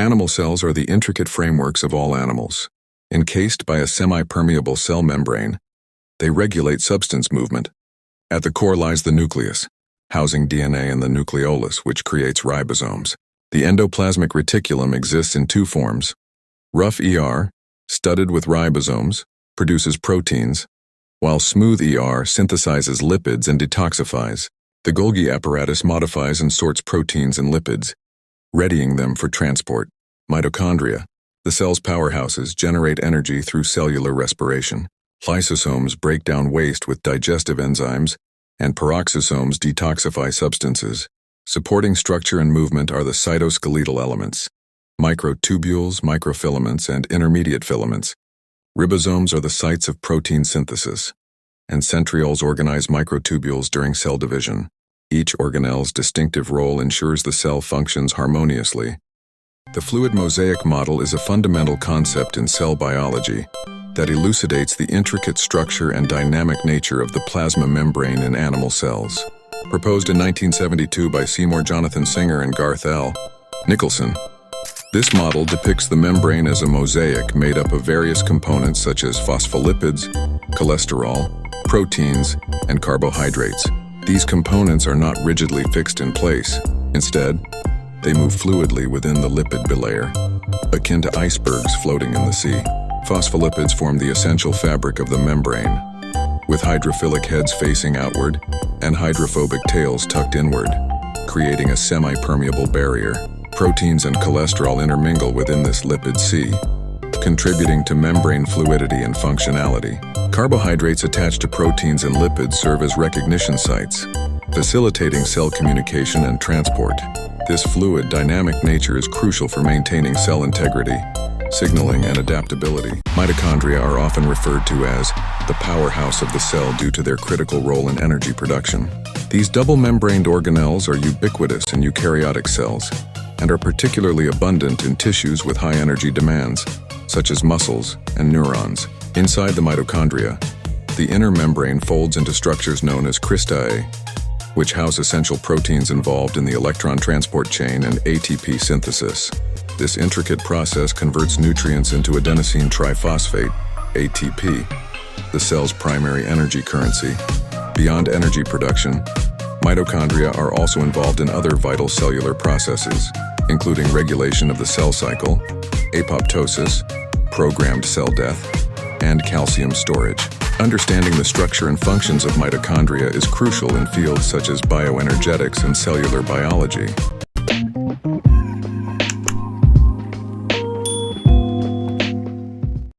Animal cells are the intricate frameworks of all animals. Encased by a semi-permeable cell membrane, they regulate substance movement. At the core lies the nucleus, housing DNA and the nucleolus, which creates ribosomes. The endoplasmic reticulum exists in two forms. Rough ER, studded with ribosomes, produces proteins, while smooth ER synthesizes lipids and detoxifies. The Golgi apparatus modifies and sorts proteins and lipids, readying them for transport. Mitochondria, the cell's powerhouses, generate energy through cellular respiration. Lysosomes break down waste with digestive enzymes, and peroxisomes detoxify substances. Supporting structure and movement are the cytoskeletal elements: microtubules, microfilaments, and intermediate filaments. Ribosomes are the sites of protein synthesis, and centrioles organize microtubules during cell division. Each organelle's distinctive role ensures the cell functions harmoniously. The fluid mosaic model is a fundamental concept in cell biology that elucidates the intricate structure and dynamic nature of the plasma membrane in animal cells. Proposed in 1972 by Seymour Jonathan Singer and Garth L. Nicholson, this model depicts the membrane as a mosaic made up of various components such as phospholipids, cholesterol, proteins, and carbohydrates. These components are not rigidly fixed in place. Instead, they move fluidly within the lipid bilayer, akin to icebergs floating in the sea. Phospholipids form the essential fabric of the membrane, with hydrophilic heads facing outward and hydrophobic tails tucked inward, creating a semi-permeable barrier. Proteins and cholesterol intermingle within this lipid sea, contributing to membrane fluidity and functionality. Carbohydrates attached to proteins and lipids serve as recognition sites, facilitating cell communication and transport. This fluid, dynamic nature is crucial for maintaining cell integrity, signaling, and adaptability. Mitochondria are often referred to as the powerhouse of the cell due to their critical role in energy production. These double-membraned organelles are ubiquitous in eukaryotic cells and are particularly abundant in tissues with high energy demands, such as muscles and neurons. Inside the mitochondria, the inner membrane folds into structures known as cristae, which house essential proteins involved in the electron transport chain and ATP synthesis. This intricate process converts nutrients into adenosine triphosphate, ATP, the cell's primary energy currency. Beyond energy production, mitochondria are also involved in other vital cellular processes, including regulation of the cell cycle, apoptosis, programmed cell death, and calcium storage. Understanding the structure and functions of mitochondria is crucial in fields such as bioenergetics and cellular biology.